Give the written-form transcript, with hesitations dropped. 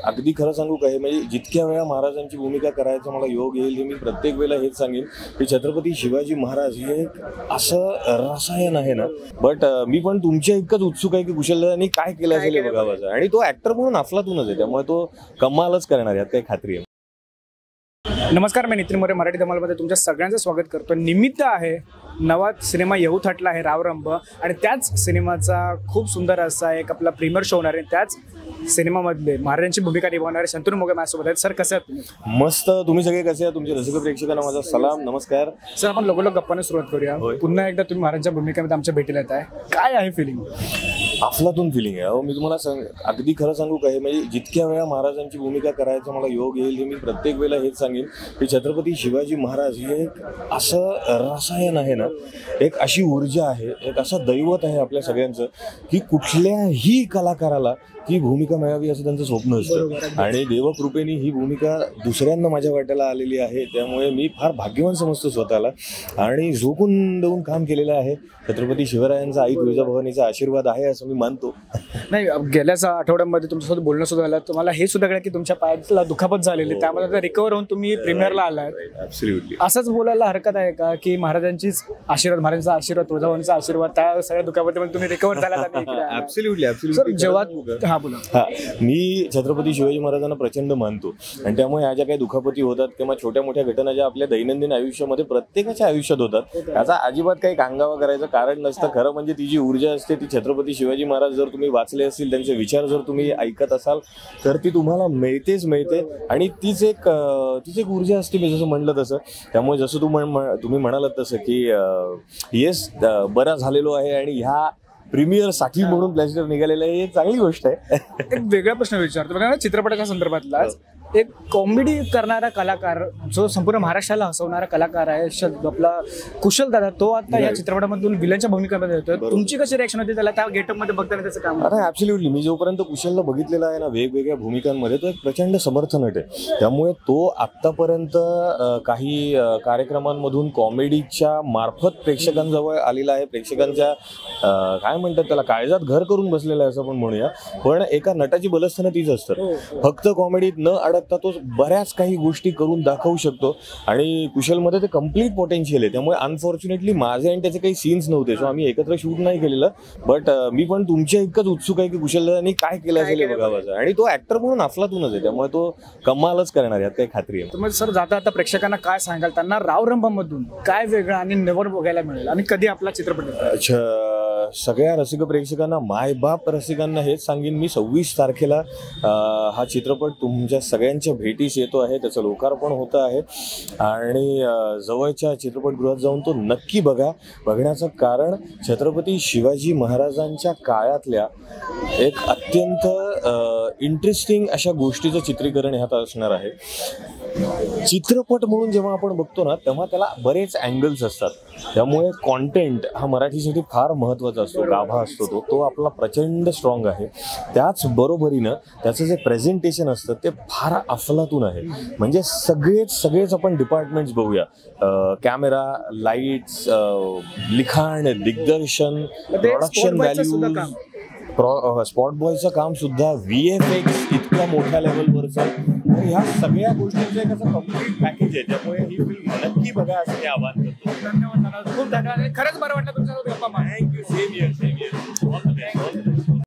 अगदी खरं सांगू का, हे म्हणजे जितक्या वेळा महाराजांची भूमिका करायचा मला योग येईल, मी प्रत्येक वेळेला हेच सांगेन की छत्रपती शिवाजी महाराज हे एक असं रसायन आहे ना. बट मी पण तुमच्या इतकंच उत्सुक आहे की कुशलदादांनी काय केलं असेल हे बघावं. आणि तो ऍक्टर म्हणून अफलातूनच आहे, त्यामुळे तो कमालच करणार, यात काही खात्री आहे. नमस्कार, मी नितीन मोरे, मराठी धमालमध्ये तुमच्या सगळ्यांचं स्वागत करतो. निमित्त आहे नवा सिनेमा येऊ थाटला आहे रावरंभ, आणि त्याच सिनेमाचा खूप सुंदर असा एक आपला प्रीमियर शो होणार आहे. त्याच सिनेमामधले महाराजांची भूमिका निभावणारे शंतनू मोघे माझ्यासोबत आहेत. सर, कसे आहात तुम्ही? मस्त. तुम्ही सगळे कसे आहात? तुमच्या रसिक प्रेक्षकांना माझा सलाम, नमस्कार. सर, आपण लगोलग गप्पाने सुरुवात करूया. पुन्हा एकदा तुम्ही महाराजांच्या भूमिकेमध्ये आमच्या भेटीला येत आहे, काय आहे फिलिंग? अफलातून फिलिंग आहे. मी तुम्हाला अगदी खरं सांगू का, हे म्हणजे जितक्या वेळा महाराजांची भूमिका करायचा मला योग येईल, मी प्रत्येक वेळेला हेच सांगेन की छत्रपती शिवाजी महाराज हे एक असं रसायन आहे ना, एक अशी ऊर्जा आहे, एक असं दैवत आहे आपल्या सगळ्यांचं की कुठल्याही कलाकाराला ती भूमिका मिळावी असं त्यांचं स्वप्न असतं. आणि देवकृपेने ही भूमिका दुसऱ्यांना माझ्या वाट्याला आलेली आहे, त्यामुळे मी फार भाग्यवान समजतो स्वतःला. आणि झोकून देऊन काम केलेलं आहे. छत्रपती शिवरायांचा, आई तुळजाभवानीचा आशीर्वाद आहे असं मी मानतो. नाही, गेल्याच आठवड्यामध्ये तुमच्यासोबत बोलणं सुद्धा झालं, तुम्हाला हे सुद्धा कळलं की तुमच्या पायाला दुखापत झालेली, त्यामध्ये रिकवर होऊन तुम्ही प्रीमियरला आलाय. ऍब्सोल्युटली. असंच बोलायला हरकत आहे का की महाराजांचीच आशीर्वाद, महाराजांचा आशीर्वाद, तुळजाभवानीचा आशीर्वाद, त्या सगळ्या दुखापतीमध्ये तुम्ही रिकवर झाला? ऍब्सोल्युटली. जेव्हा मी छत्रपती शिवाजी महाराजांना प्रचंड मानतो, आणि त्यामुळे ह्या ज्या काही दुखापती होतात किंवा छोट्या मोठ्या घटना ज्या आपल्या दैनंदिन आयुष्यामध्ये प्रत्येकाच्या आयुष्यात होतात, त्याचा अजिबात काही कांगावा करायचं कारण नसतं. खरं म्हणजे ती जी ऊर्जा असते ती छत्रपती शिवाजी महाराज जर तुम्ही वाचले असतील, त्यांचे विचार जर तुम्ही ऐकत असाल तर ती तुम्हाला मिळते. आणि तीच एक ऊर्जा असते, मी जसं म्हणलं तसं. त्यामुळे जसं तुम्ही म्हणालात तसं की येस, बरा झालेलो आहे आणि ह्या प्रीमियर साठी म्हणून प्लॅस्टर निघालेलं आहे, एक चांगली गोष्ट आहे. एक वेगळा प्रश्न विचारतो बघा, चित्रपटाच्या संदर्भातलाच. एक कॉमेडी करणारा कलाकार, जो संपूर्ण महाराष्ट्राला हसवणारा कलाकार आहे आपला कुशलदादा, तो आता या चित्रपटामधून विलनच्या भूमिकेमध्ये येतोय. तुमची कशी रिएक्शन होती त्याला, त्या गेटअप मध्ये बघताना त्याचं काम? अरे ऍब्सोल्युटली. मी जोपर्यंत कुशलला बघितलेला आहे ना वेगवेगळ्या भूमिकांमध्ये, तो एक प्रचंड समर्थ नट आहे. त्यामुळे तो आत्तापर्यंत काही कार्यक्रमांमधून कॉमेडीच्या मार्फत प्रेक्षकांजवळ आलेला आहे. प्रेक्षकांच्या काय म्हणतात त्याला, काळजात घर करून बसलेला आहे असं आपण म्हणूया. पण एका नटाची बलस्थानं तीच असतात. फक्त कॉमेडीत न अडकता तो बऱ्याच काही गोष्टी करून दाखवू शकतो, आणि कुशलमध्ये ते कम्प्लीट पोटेन्शियल आहे. त्यामुळे अनफॉर्च्युनेटली माझे आणि त्याचे काही सीन्स नव्हते, सो आम्ही एकत्र शूट नाही केलेलं. बट मी पण तुमच्या इतकंच उत्सुक आहे की कुशलदादांनी काय केलं असेल हे बघावं. आणि तो ऍक्टर म्हणून अफलातूनच आहे, त्यामुळे तो कमालच करणार, यात काही खात्री आहे. तुम्ही सर जाता आता प्रेक्षकांना काय सांगाल, त्यांना रावरंभामधून काय वेगळं आणि नवर बघायला मिळेल, आणि कधी आपला चित्रपट? अच्छा, सगळ्या रसिक प्रेक्षकांना, मायबाप रसिकांना हेच सांगेन मी, 26 तारखेला हा चित्रपट तुमच्या सगळ्यांच्या भेटीस येतो आहे. त्याचं लोकार्पण होतं आहे, आणि जवळच्या चित्रपटगृहात जाऊन तो नक्की बघा. बघण्याचं कारण छत्रपती शिवाजी महाराजांच्या काळातल्या एक अत्यंत इंटरेस्टिंग अशा गोष्टीचं चित्रीकरण ह्यात असणार आहे. चित्रपट म्हणून जेव्हा आपण बघतो ना, तेव्हा त्याला बरेच अँगल्स असतात. त्यामुळे कॉन्टेंट हा मराठीसाठी फार महत्त्वाचा असतो, गाभा असतो तो आपला प्रचंड स्ट्रॉंग आहे. त्याच बरोबरीनं त्याचं जे प्रेझेंटेशन असतं ते फार अफलातून आहे. म्हणजे सगळेच आपण डिपार्टमेंट्स बघूया, कॅमेरा, लाईट्स, लिखाण, दिग्दर्शन, प्रोडक्शन व्हॅल्यू, स्पॉट बॉयचं काम सुद्धा, VFX इतक्या मोठ्या लेवलवरचं, तर ह्या सगळ्या गोष्टींचं एक असं कम्प्लीट पॅकेज आहे. त्यामुळे ही फिल्म नक्की बघा असं मी आवाहन करतो. धन्यवाद, खूप धन्यवाद. खरंच बरं वाटलं तुमच्यासोबत गप्पा मारून. थँक्यू. Same here.